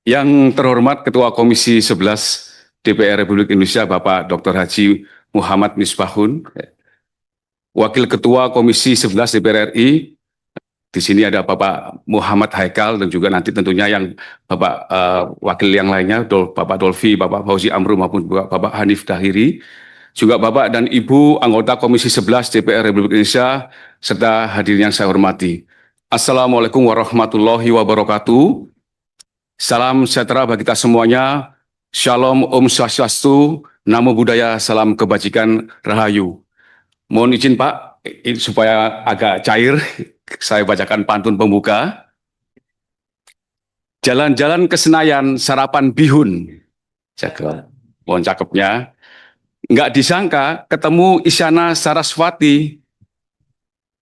Yang terhormat Ketua Komisi 11 DPR Republik Indonesia Bapak Dr. Haji Muhammad Misbahun, Wakil Ketua Komisi 11 DPR RI, di sini ada Bapak Muhammad Haikal dan juga nanti tentunya yang Bapak Wakil yang lainnya, Bapak Dolfi, Bapak Fauzi Amru maupun Bapak Hanif Dahiri, juga Bapak dan Ibu anggota Komisi 11 DPR Republik Indonesia, serta hadirin yang saya hormati. Assalamualaikum warahmatullahi wabarakatuh. Salam sejahtera bagi kita semuanya. Shalom, Om Swastiastu, Namo Buddhaya, salam kebajikan, Rahayu. Mohon izin Pak, supaya agak cair, saya bacakan pantun pembuka. Jalan-jalan ke Senayan, sarapan bihun. Cakep. Mohon cakepnya. Nggak disangka ketemu Isyana Saraswati.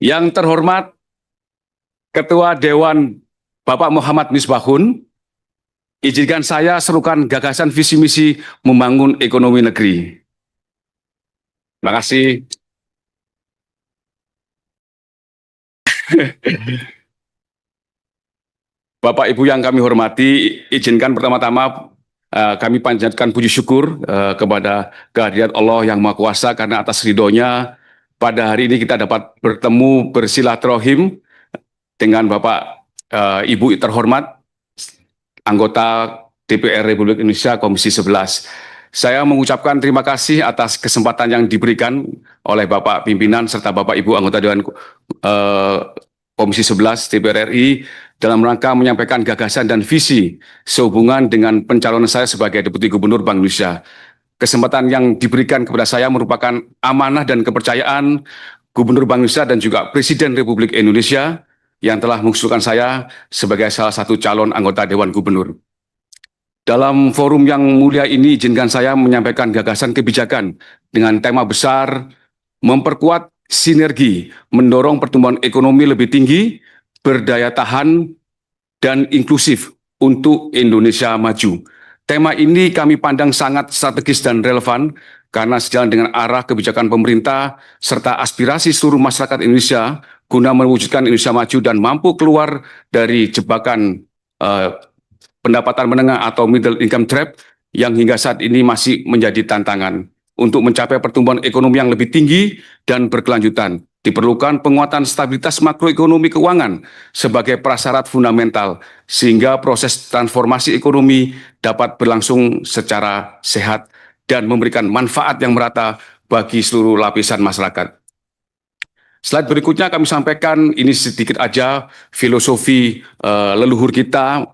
Yang terhormat Ketua Dewan Bapak Muhammad Misbahun, izinkan saya serukan gagasan visi misi membangun ekonomi negeri. Terima kasih. Bapak Ibu yang kami hormati, izinkan pertama-tama kami panjatkan puji syukur kepada kehadirat Allah yang Maha Kuasa karena atas ridhonya pada hari ini kita dapat bertemu bersilaturahim dengan Bapak Ibu terhormat anggota DPR Republik Indonesia Komisi 11. Saya mengucapkan terima kasih atas kesempatan yang diberikan oleh Bapak Pimpinan serta Bapak Ibu anggota Dewan Komisi 11 DPR RI dalam rangka menyampaikan gagasan dan visi sehubungan dengan pencalonan saya sebagai Deputi Gubernur Bank Indonesia. Kesempatan yang diberikan kepada saya merupakan amanah dan kepercayaan Gubernur Bank Indonesia dan juga Presiden Republik Indonesia yang telah mengusulkan saya sebagai salah satu calon anggota Dewan Gubernur. Dalam forum yang mulia ini, izinkan saya menyampaikan gagasan kebijakan dengan tema besar, memperkuat sinergi, mendorong pertumbuhan ekonomi lebih tinggi, berdaya tahan, dan inklusif untuk Indonesia maju. Tema ini kami pandang sangat strategis dan relevan karena sejalan dengan arah kebijakan pemerintah serta aspirasi seluruh masyarakat Indonesia guna mewujudkan Indonesia maju dan mampu keluar dari jebakan pendapatan menengah atau middle income trap yang hingga saat ini masih menjadi tantangan. Untuk mencapai pertumbuhan ekonomi yang lebih tinggi dan berkelanjutan, diperlukan penguatan stabilitas makroekonomi keuangan sebagai prasyarat fundamental sehingga proses transformasi ekonomi dapat berlangsung secara sehat dan memberikan manfaat yang merata bagi seluruh lapisan masyarakat. Slide berikutnya kami sampaikan, ini sedikit aja filosofi leluhur kita,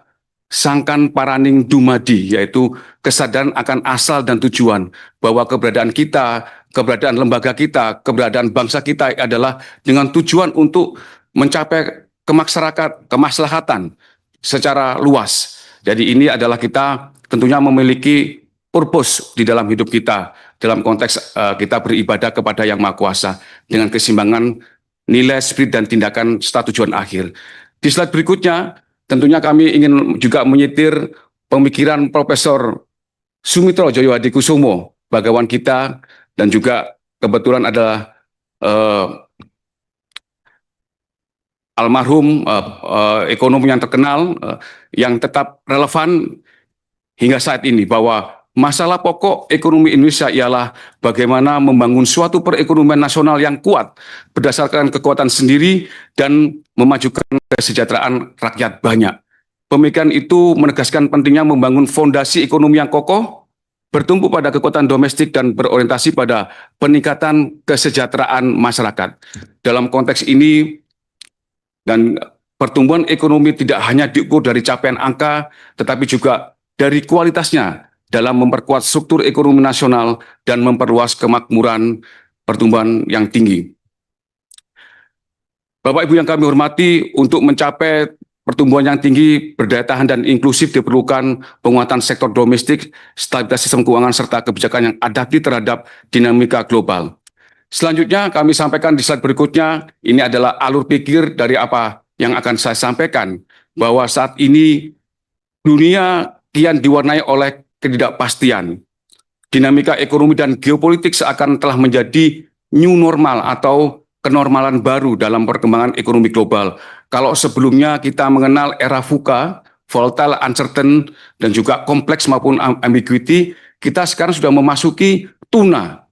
sangkan paraning dumadi, yaitu kesadaran akan asal dan tujuan, bahwa keberadaan kita, keberadaan lembaga kita, keberadaan bangsa kita adalah dengan tujuan untuk mencapai kemaslahatan secara luas. Jadi ini adalah kita tentunya memiliki purpose di dalam hidup kita, dalam konteks kita beribadah kepada Yang Maha Kuasa, dengan keseimbangan nilai, spirit, dan tindakan serta tujuan akhir. Di slide berikutnya, tentunya kami ingin juga menyetir pemikiran Profesor Sumitro Joyo Hadikusumo, bagawan kita, dan juga kebetulan adalah almarhum ekonom yang terkenal, yang tetap relevan hingga saat ini, bahwa masalah pokok ekonomi Indonesia ialah bagaimana membangun suatu perekonomian nasional yang kuat berdasarkan kekuatan sendiri dan memajukan kesejahteraan rakyat banyak. Pemikiran itu menegaskan pentingnya membangun fondasi ekonomi yang kokoh, bertumpu pada kekuatan domestik dan berorientasi pada peningkatan kesejahteraan masyarakat. Dalam konteks ini, dan pertumbuhan ekonomi tidak hanya diukur dari capaian angka, tetapi juga dari kualitasnya dalam memperkuat struktur ekonomi nasional dan memperluas kemakmuran pertumbuhan yang tinggi. Bapak Ibu yang kami hormati, untuk mencapai pertumbuhan yang tinggi, berdaya tahan dan inklusif diperlukan penguatan sektor domestik, stabilitas sistem keuangan, serta kebijakan yang adaptif terhadap dinamika global. Selanjutnya kami sampaikan di slide berikutnya, ini adalah alur pikir dari apa yang akan saya sampaikan, bahwa saat ini dunia kian diwarnai oleh ketidakpastian. Dinamika ekonomi dan geopolitik seakan telah menjadi new normal atau kenormalan baru dalam perkembangan ekonomi global. Kalau sebelumnya kita mengenal era VUCA, volatile, uncertain, dan juga kompleks maupun ambiguity, kita sekarang sudah memasuki tuna,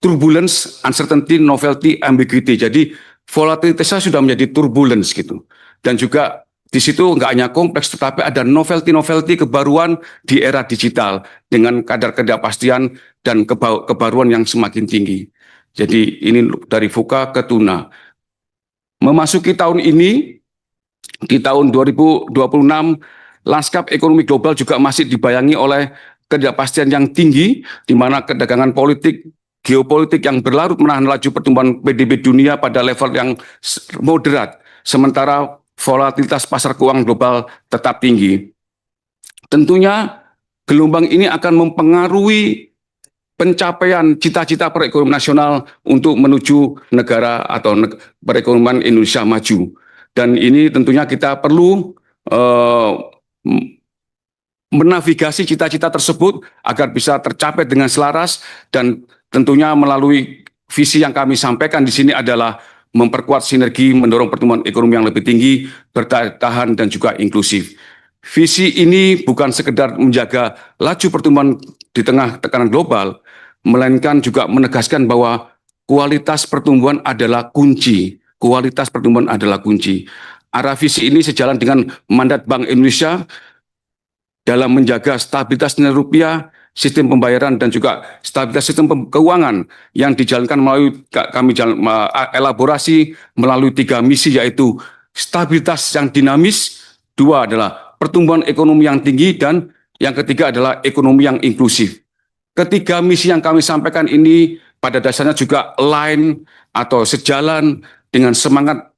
turbulence, uncertainty, novelty, ambiguity. Jadi volatilitasnya sudah menjadi turbulence gitu. Dan juga di situ nggak hanya kompleks, tetapi ada novelty kebaruan di era digital dengan kadar ketidakpastian dan kebaruan yang semakin tinggi. Jadi ini dari VUCA ke tuna. Memasuki tahun ini, di tahun 2026, lanskap ekonomi global juga masih dibayangi oleh ketidakpastian yang tinggi, di mana kedagangan politik, geopolitik yang berlarut menahan laju pertumbuhan PDB dunia pada level yang moderat, sementara volatilitas pasar keuangan global tetap tinggi. Tentunya gelombang ini akan mempengaruhi pencapaian cita-cita perekonomian nasional untuk menuju negara atau perekonomian Indonesia maju. Dan ini tentunya kita perlu menavigasi cita-cita tersebut agar bisa tercapai dengan selaras, dan tentunya melalui visi yang kami sampaikan di sini adalah memperkuat sinergi, mendorong pertumbuhan ekonomi yang lebih tinggi, bertahan dan juga inklusif. Visi ini bukan sekedar menjaga laju pertumbuhan di tengah tekanan global, melainkan juga menegaskan bahwa kualitas pertumbuhan adalah kunci. Kualitas pertumbuhan adalah kunci. Arah visi ini sejalan dengan mandat Bank Indonesia dalam menjaga stabilitas nilai rupiah, sistem pembayaran, dan juga stabilitas sistem keuangan yang dijalankan melalui kami elaborasi melalui 3 misi, yaitu stabilitas yang dinamis, 2 adalah pertumbuhan ekonomi yang tinggi, dan yang ketiga adalah ekonomi yang inklusif. Ketiga misi yang kami sampaikan ini pada dasarnya juga align atau sejalan dengan semangat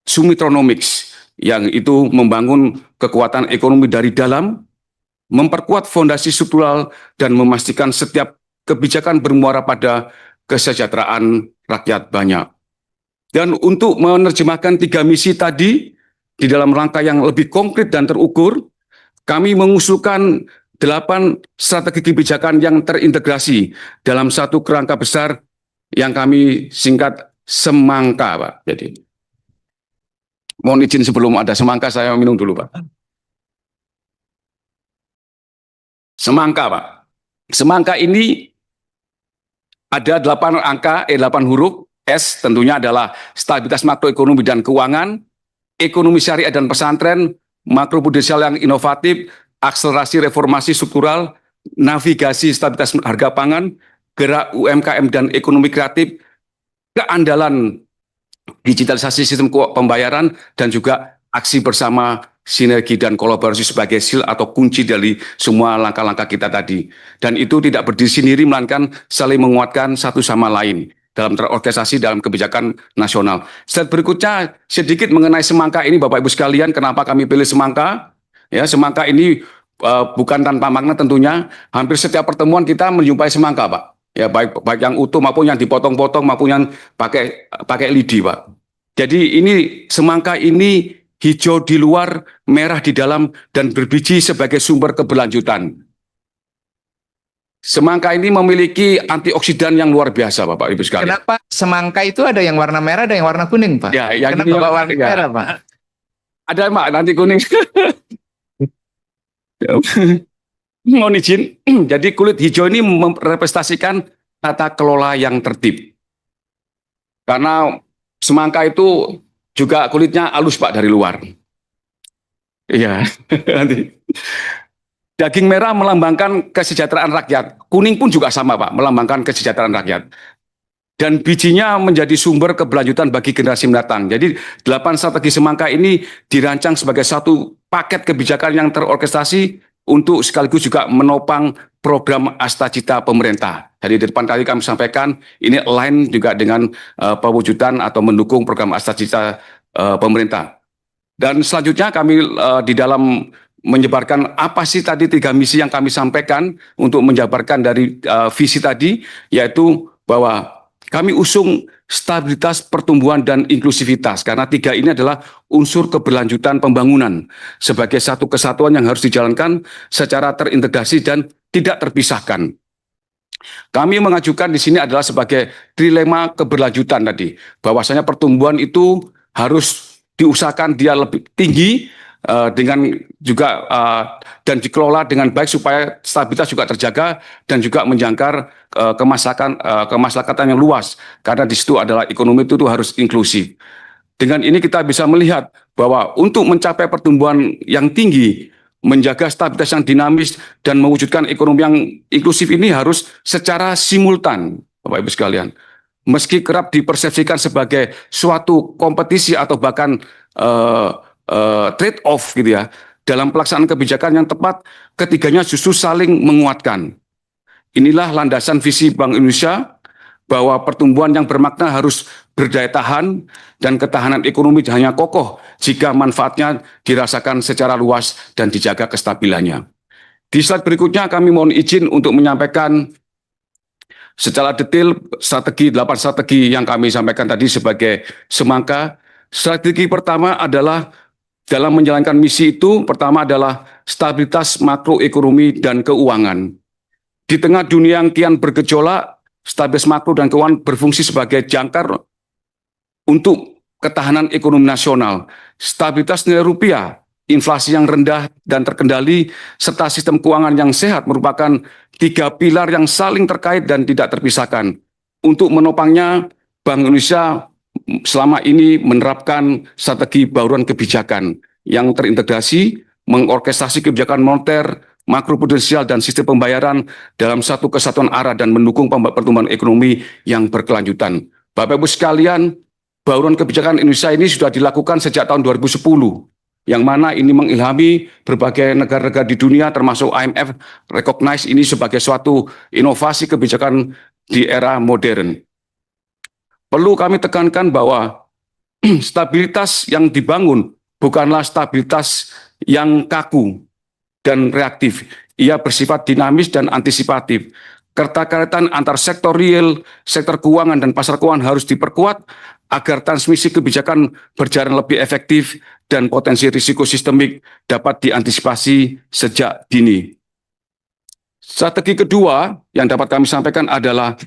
Sumitronomics, yang itu membangun kekuatan ekonomi dari dalam, memperkuat fondasi struktural, dan memastikan setiap kebijakan bermuara pada kesejahteraan rakyat banyak. Dan untuk menerjemahkan 3 misi tadi di dalam rangka yang lebih konkret dan terukur, kami mengusulkan 8 strategi kebijakan yang terintegrasi dalam satu kerangka besar yang kami singkat semangka, Pak. Jadi, mohon izin sebelum ada semangka, saya minum dulu, Pak. Semangka, Pak. Semangka ini ada 8 angka, 8 huruf. S tentunya adalah stabilitas makroekonomi dan keuangan, ekonomi syariah dan pesantren, makroprudensial yang inovatif, akselerasi reformasi struktural, navigasi stabilitas harga pangan, gerak UMKM dan ekonomi kreatif, keandalan digitalisasi sistem pembayaran, dan juga aksi bersama, sinergi dan kolaborasi sebagai seal atau kunci dari semua langkah-langkah kita tadi. Dan itu tidak berdiri sendiri, melainkan saling menguatkan satu sama lain dalam terorganisasi dalam kebijakan nasional. Slide berikutnya sedikit mengenai semangka ini, Bapak Ibu sekalian, kenapa kami pilih semangka? Ya, semangka ini bukan tanpa makna tentunya. Hampir setiap pertemuan kita menjumpai semangka, Pak. Ya, baik yang utuh maupun yang dipotong-potong maupun yang pakai lidi, Pak. Jadi ini semangka ini hijau di luar, merah di dalam, dan berbiji sebagai sumber keberlanjutan. Semangka ini memiliki antioksidan yang luar biasa, Bapak Ibu sekalian. Kenapa semangka itu ada yang warna merah, ada yang warna kuning, Pak? Ya, yang kenapa ini, warna ya. merah, Pak? Ada, Pak, nanti kuning. Mohon izin, jadi kulit hijau ini merepresentasikan tata kelola yang tertib. Karena semangka itu juga kulitnya halus, Pak, dari luar. Iya, nanti. Daging merah melambangkan kesejahteraan rakyat. Kuning pun juga sama, Pak, melambangkan kesejahteraan rakyat. Dan bijinya menjadi sumber keberlanjutan bagi generasi mendatang. Jadi 8 strategi semangka ini dirancang sebagai satu paket kebijakan yang terorkestrasi untuk sekaligus juga menopang program Astacita pemerintah. Jadi di depan tadi kami sampaikan, ini align juga dengan pewujudan atau mendukung program Astacita pemerintah. Dan selanjutnya kami di dalam menyebarkan apa sih tadi 3 misi yang kami sampaikan untuk menjabarkan dari visi tadi, yaitu bahwa kami usung stabilitas, pertumbuhan, dan inklusivitas, karena 3 ini adalah unsur keberlanjutan pembangunan sebagai satu kesatuan yang harus dijalankan secara terintegrasi dan tidak terpisahkan. Kami mengajukan di sini adalah sebagai trilema keberlanjutan tadi, bahwasanya pertumbuhan itu harus diusahakan dia lebih tinggi, dengan juga dan dikelola dengan baik supaya stabilitas juga terjaga dan juga menjangkar kemaslahatan yang luas, karena di situ adalah ekonomi itu harus inklusif. Dengan ini kita bisa melihat bahwa untuk mencapai pertumbuhan yang tinggi, menjaga stabilitas yang dinamis dan mewujudkan ekonomi yang inklusif ini harus secara simultan, Bapak Ibu sekalian. Meski kerap dipersepsikan sebagai suatu kompetisi atau bahkan trade off gitu ya, dalam pelaksanaan kebijakan yang tepat, ketiganya justru saling menguatkan. Inilah landasan visi Bank Indonesia bahwa pertumbuhan yang bermakna harus berdaya tahan dan ketahanan ekonomi hanya kokoh jika manfaatnya dirasakan secara luas dan dijaga kestabilannya. Di slide berikutnya kami mohon izin untuk menyampaikan secara detail 8 strategi yang kami sampaikan tadi sebagai semangka. Strategi pertama adalah dalam menjalankan misi itu, pertama adalah stabilitas makroekonomi dan keuangan. Di tengah dunia yang kian bergejolak, stabilitas makro dan keuangan berfungsi sebagai jangkar untuk ketahanan ekonomi nasional. Stabilitas nilai rupiah, inflasi yang rendah dan terkendali, serta sistem keuangan yang sehat merupakan 3 pilar yang saling terkait dan tidak terpisahkan. Untuk menopangnya, Bank Indonesia selama ini menerapkan strategi bauran kebijakan yang terintegrasi, mengorkestrasi kebijakan moneter, makroprudensial dan sistem pembayaran dalam satu kesatuan arah dan mendukung pertumbuhan ekonomi yang berkelanjutan. Bapak Ibu sekalian, bauran kebijakan Indonesia ini sudah dilakukan sejak tahun 2010. Yang mana ini mengilhami berbagai negara-negara di dunia termasuk IMF recognize ini sebagai suatu inovasi kebijakan di era modern. Perlu kami tekankan bahwa stabilitas yang dibangun bukanlah stabilitas yang kaku dan reaktif. Ia bersifat dinamis dan antisipatif. Keterkaitan antar sektor real, sektor keuangan, dan pasar keuangan harus diperkuat agar transmisi kebijakan berjalan lebih efektif dan potensi risiko sistemik dapat diantisipasi sejak dini. Strategi kedua yang dapat kami sampaikan adalah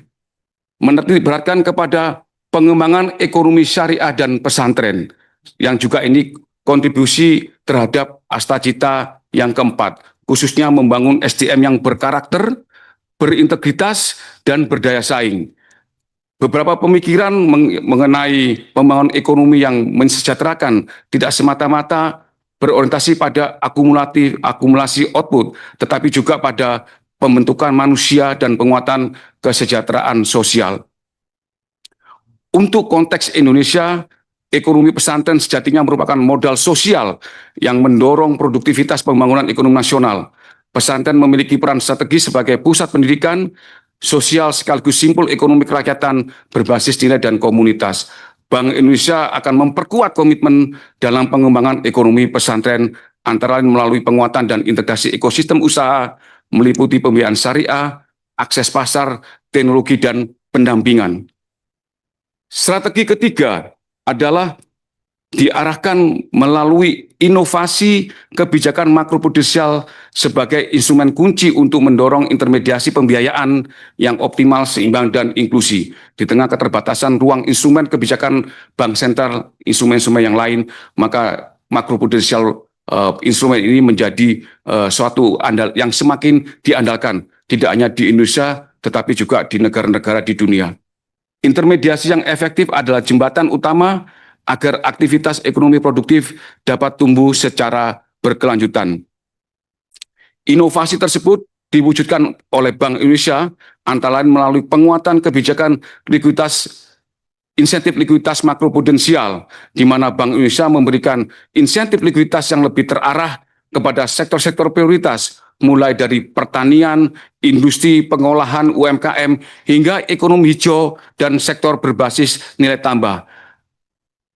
menitikberatkan kepada pengembangan ekonomi syariah dan pesantren, yang juga ini kontribusi terhadap Astacita yang keempat, khususnya membangun SDM yang berkarakter, berintegritas, dan berdaya saing. Beberapa pemikiran mengenai pembangunan ekonomi yang mensejahterakan tidak semata-mata berorientasi pada akumulasi output, tetapi juga pada pembentukan manusia dan penguatan kesejahteraan sosial. Untuk konteks Indonesia, ekonomi pesantren sejatinya merupakan modal sosial yang mendorong produktivitas pembangunan ekonomi nasional. Pesantren memiliki peran strategis sebagai pusat pendidikan, sosial sekaligus simpul ekonomi kerakyatan berbasis nilai dan komunitas. Bank Indonesia akan memperkuat komitmen dalam pengembangan ekonomi pesantren antara lain melalui penguatan dan integrasi ekosistem usaha, meliputi pembiayaan syariah, akses pasar, teknologi, dan pendampingan. Strategi ketiga adalah diarahkan melalui inovasi kebijakan makroprudensial sebagai instrumen kunci untuk mendorong intermediasi pembiayaan yang optimal, seimbang, dan inklusi. Di tengah keterbatasan ruang instrumen kebijakan bank sentral, instrumen-instrumen yang lain, maka makroprudensial instrumen ini menjadi suatu yang semakin diandalkan, tidak hanya di Indonesia, tetapi juga di negara-negara di dunia. Intermediasi yang efektif adalah jembatan utama agar aktivitas ekonomi produktif dapat tumbuh secara berkelanjutan. Inovasi tersebut diwujudkan oleh Bank Indonesia antara lain melalui penguatan kebijakan insentif likuiditas makroprudensial, di mana Bank Indonesia memberikan insentif likuiditas yang lebih terarah kepada sektor-sektor prioritas, mulai dari pertanian, industri, pengolahan, UMKM, hingga ekonomi hijau dan sektor berbasis nilai tambah.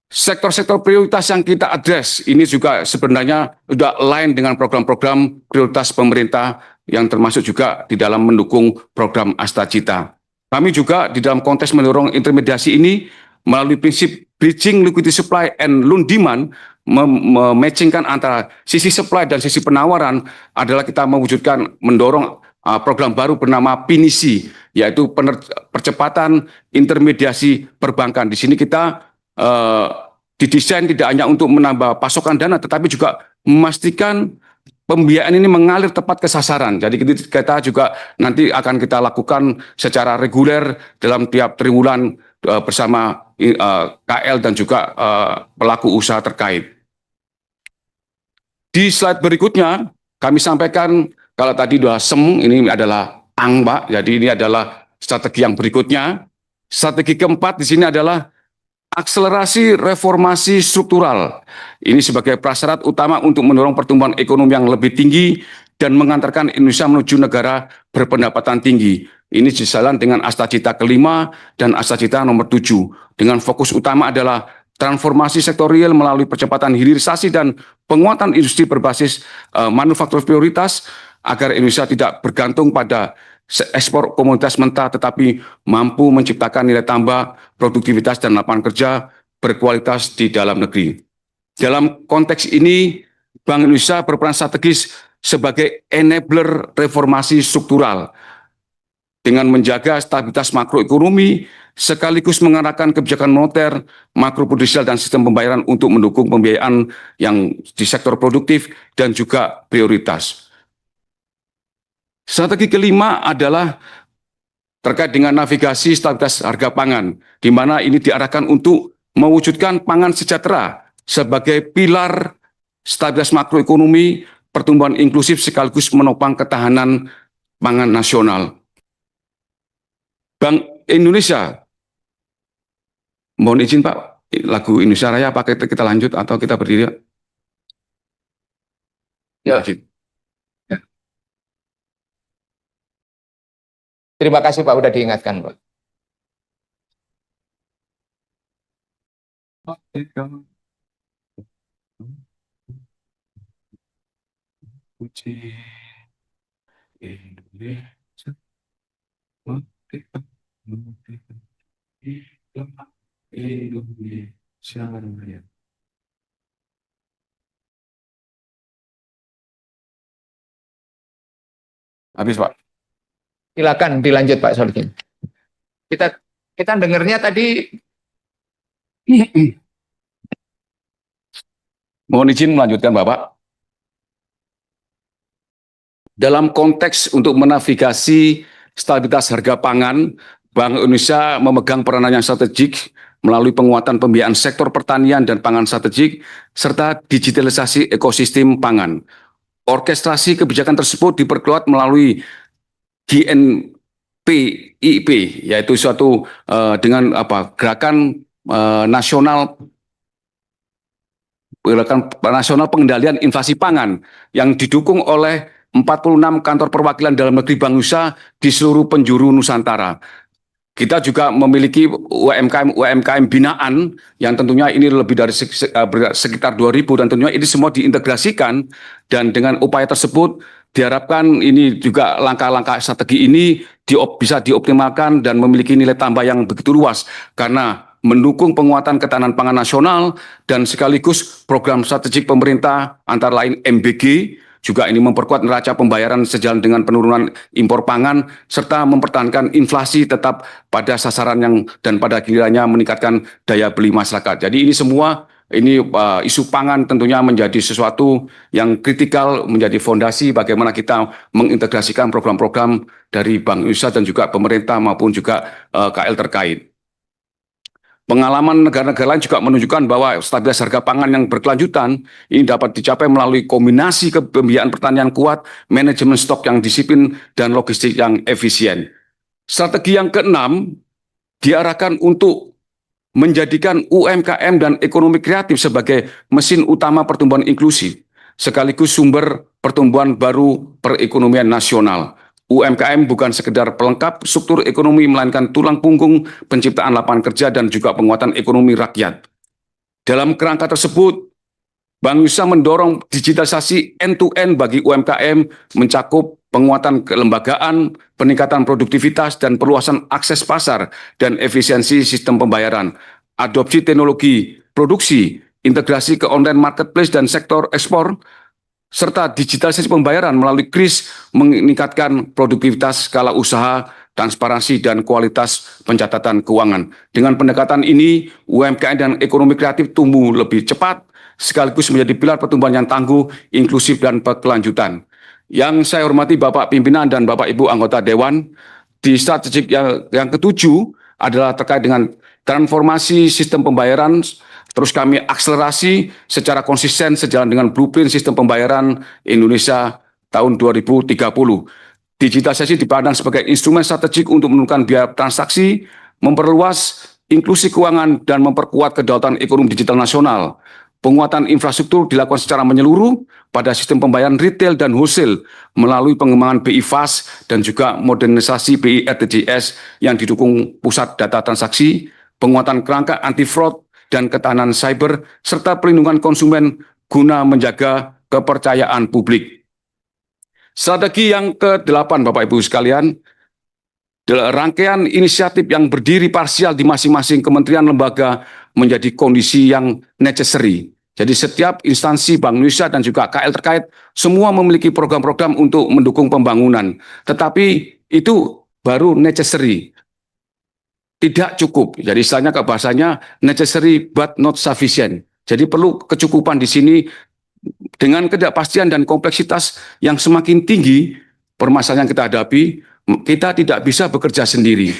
Sektor-sektor prioritas yang kita address ini juga sebenarnya sudah lain dengan program-program prioritas pemerintah yang termasuk juga di dalam mendukung program Astacita. Kami juga di dalam konteks mendorong intermediasi ini melalui prinsip bridging liquidity supply and loan demand, mematchingkan antara sisi supply dan sisi penawaran adalah kita mendorong program baru bernama PINISI, yaitu percepatan intermediasi perbankan. Di sini kita didesain tidak hanya untuk menambah pasokan dana, tetapi juga memastikan pembiayaan ini mengalir tepat ke sasaran. Jadi kita juga nanti akan kita lakukan secara reguler dalam tiap triwulan bersama KL dan juga pelaku usaha terkait. Di slide berikutnya kami sampaikan kalau tadi sudah SEM, ini adalah ANG, Pak. Jadi ini adalah strategi yang berikutnya. Strategi keempat di sini adalah akselerasi reformasi struktural. Ini sebagai prasyarat utama untuk mendorong pertumbuhan ekonomi yang lebih tinggi dan mengantarkan Indonesia menuju negara berpendapatan tinggi. Ini sejalan dengan Astacita kelima dan Astacita nomor 7. Dengan fokus utama adalah transformasi sektorial melalui percepatan hilirisasi dan penguatan industri berbasis manufaktur prioritas agar Indonesia tidak bergantung pada ekspor komoditas mentah tetapi mampu menciptakan nilai tambah, produktivitas dan lapangan kerja berkualitas di dalam negeri. Dalam konteks ini, Bank Indonesia berperan strategis sebagai enabler reformasi struktural dengan menjaga stabilitas makroekonomi sekaligus mengarahkan kebijakan moneter, makroprudensial dan sistem pembayaran untuk mendukung pembiayaan yang di sektor produktif dan juga prioritas. Strategi kelima adalah terkait dengan navigasi stabilitas harga pangan, di mana ini diarahkan untuk mewujudkan pangan sejahtera sebagai pilar stabilitas makroekonomi, pertumbuhan inklusif sekaligus menopang ketahanan pangan nasional. Bank Indonesia, mohon izin Pak, lagu Indonesia Raya pakai kita lanjut atau kita berdiri? Ya. Terima kasih Pak, udah diingatkan Pak. Puji Indonesia, Indonesia. Habis Pak. Silakan dilanjut Pak Solihin. Kita dengarnya tadi. Mohon izin melanjutkan Bapak. Dalam konteks untuk menavigasi stabilitas harga pangan, Bank Indonesia memegang peranan yang strategik melalui penguatan pembiayaan sektor pertanian dan pangan strategik, serta digitalisasi ekosistem pangan. Orkestrasi kebijakan tersebut diperkuat melalui GNPIP, yaitu suatu dengan gerakan nasional pengendalian inflasi pangan yang didukung oleh 46 kantor perwakilan dalam negeri Bank Indonesia di seluruh penjuru Nusantara. Kita juga memiliki UMKM binaan yang tentunya ini lebih dari sekitar 2.000 dan tentunya ini semua diintegrasikan, dan dengan upaya tersebut diharapkan ini juga langkah-langkah strategi ini bisa dioptimalkan dan memiliki nilai tambah yang begitu luas karena mendukung penguatan ketahanan pangan nasional dan sekaligus program strategik pemerintah antara lain MBG, juga ini memperkuat neraca pembayaran sejalan dengan penurunan impor pangan serta mempertahankan inflasi tetap pada sasaran dan pada gilirannya meningkatkan daya beli masyarakat. Jadi ini semua isu pangan tentunya menjadi sesuatu yang kritikal, menjadi fondasi bagaimana kita mengintegrasikan program-program dari Bank Indonesia dan juga pemerintah maupun juga KL terkait. Pengalaman negara-negara lain juga menunjukkan bahwa stabilitas harga pangan yang berkelanjutan ini dapat dicapai melalui kombinasi pembiayaan pertanian kuat, manajemen stok yang disiplin, dan logistik yang efisien. Strategi yang keenam diarahkan untuk menjadikan UMKM dan ekonomi kreatif sebagai mesin utama pertumbuhan inklusif, sekaligus sumber pertumbuhan baru perekonomian nasional. UMKM bukan sekedar pelengkap struktur ekonomi, melainkan tulang punggung penciptaan lapangan kerja dan juga penguatan ekonomi rakyat. Dalam kerangka tersebut, Bank Indonesia mendorong digitalisasi end-to-end bagi UMKM, mencakup penguatan kelembagaan, peningkatan produktivitas, dan perluasan akses pasar dan efisiensi sistem pembayaran, adopsi teknologi produksi, integrasi ke online marketplace dan sektor ekspor, serta digitalisasi pembayaran melalui KRIS meningkatkan produktivitas skala usaha, transparansi, dan kualitas pencatatan keuangan. Dengan pendekatan ini, UMKM dan ekonomi kreatif tumbuh lebih cepat, sekaligus menjadi pilar pertumbuhan yang tangguh, inklusif, dan berkelanjutan. Yang saya hormati Bapak Pimpinan dan Bapak Ibu anggota Dewan, di strategik yang ketujuh adalah terkait dengan transformasi sistem pembayaran. Terus kami akselerasi secara konsisten sejalan dengan blueprint sistem pembayaran Indonesia tahun 2030. Digitalisasi dipandang sebagai instrumen strategik untuk menurunkan biaya transaksi, memperluas inklusi keuangan, dan memperkuat kedaulatan ekonomi digital nasional. Penguatan infrastruktur dilakukan secara menyeluruh pada sistem pembayaran retail dan wholesale melalui pengembangan BI Fast dan juga modernisasi BI RTGS yang didukung pusat data transaksi, penguatan kerangka anti-fraud dan ketahanan cyber, serta pelindungan konsumen guna menjaga kepercayaan publik. Strategi yang ke-8, Bapak Ibu sekalian, rangkaian inisiatif yang berdiri parsial di masing-masing kementerian lembaga menjadi kondisi yang necessary. Jadi setiap instansi Bank Indonesia dan juga KL terkait semua memiliki program-program untuk mendukung pembangunan. Tetapi itu baru necessary, tidak cukup. Jadi istilahnya ke bahasanya necessary but not sufficient. Jadi perlu kecukupan di sini. Dengan ketidakpastian dan kompleksitas yang semakin tinggi permasalahan yang kita hadapi, kita tidak bisa bekerja sendiri.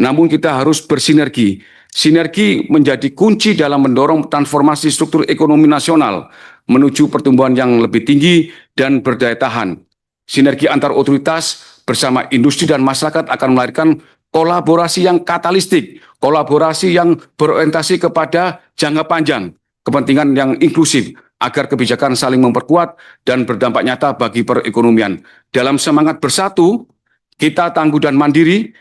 Namun kita harus bersinergi. Sinergi menjadi kunci dalam mendorong transformasi struktur ekonomi nasional menuju pertumbuhan yang lebih tinggi dan berdaya tahan. Sinergi antar otoritas bersama industri dan masyarakat akan melahirkan kolaborasi yang katalistik, kolaborasi yang berorientasi kepada jangka panjang, kepentingan yang inklusif, agar kebijakan saling memperkuat dan berdampak nyata bagi perekonomian. Dalam semangat bersatu, kita tangguh dan mandiri.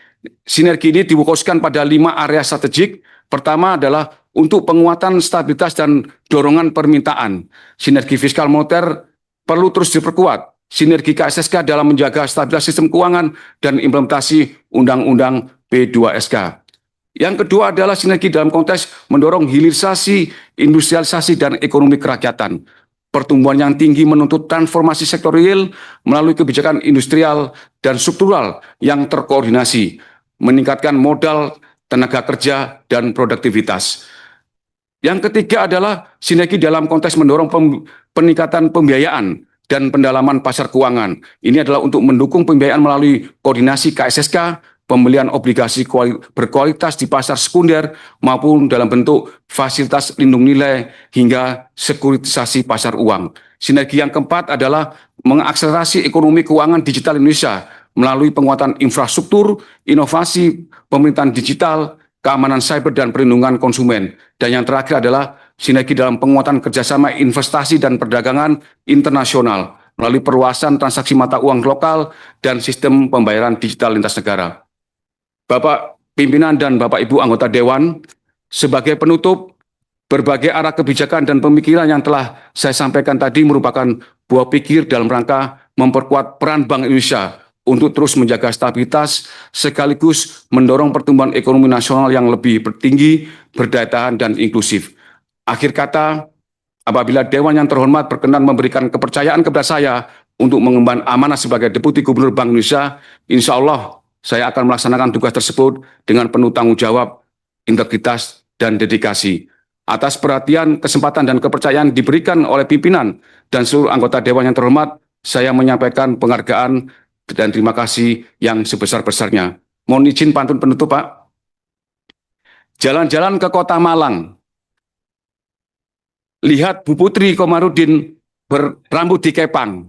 Sinergi ini difokuskan pada 5 area strategik. Pertama adalah untuk penguatan stabilitas dan dorongan permintaan. Sinergi fiskal moneter perlu terus diperkuat. Sinergi KSSK dalam menjaga stabilitas sistem keuangan dan implementasi Undang-Undang P2SK. Yang kedua adalah sinergi dalam konteks mendorong hilirisasi, industrialisasi, dan ekonomi kerakyatan. Pertumbuhan yang tinggi menuntut transformasi sektor real melalui kebijakan industrial dan struktural yang terkoordinasi, meningkatkan modal, tenaga kerja, dan produktivitas. Yang ketiga adalah sinergi dalam konteks mendorong peningkatan pembiayaan dan pendalaman pasar keuangan. Ini adalah untuk mendukung pembiayaan melalui koordinasi KSSK, pembelian obligasi berkualitas di pasar sekunder maupun dalam bentuk fasilitas lindung nilai hingga sekuritisasi pasar uang. Sinergi yang keempat adalah mengakselerasi ekonomi keuangan digital Indonesia melalui penguatan infrastruktur, inovasi, pemerintahan digital, keamanan cyber, dan perlindungan konsumen. Dan yang terakhir adalah sinergi dalam penguatan kerjasama investasi dan perdagangan internasional melalui perluasan transaksi mata uang lokal dan sistem pembayaran digital lintas negara. Bapak Pimpinan dan Bapak Ibu anggota Dewan, sebagai penutup, berbagai arah kebijakan dan pemikiran yang telah saya sampaikan tadi merupakan buah pikir dalam rangka memperkuat peran Bank Indonesia untuk terus menjaga stabilitas sekaligus mendorong pertumbuhan ekonomi nasional yang lebih tinggi, berdaya tahan, dan inklusif. Akhir kata, apabila Dewan yang terhormat berkenan memberikan kepercayaan kepada saya untuk mengemban amanah sebagai Deputi Gubernur Bank Indonesia, insya Allah saya akan melaksanakan tugas tersebut dengan penuh tanggung jawab, integritas, dan dedikasi. Atas perhatian, kesempatan, dan kepercayaan diberikan oleh pimpinan dan seluruh anggota Dewan yang terhormat, saya menyampaikan penghargaan dan terima kasih yang sebesar-besarnya. Mohon izin pantun penutup, Pak. Jalan-jalan ke Kota Malang, lihat Bu Putri Komarudin berambut dikepang.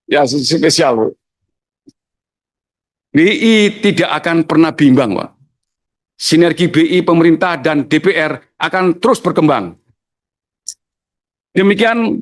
Ya, spesial, Bu. BI tidak akan pernah bimbang, Pak. Sinergi BI, pemerintah, dan DPR akan terus berkembang. Demikian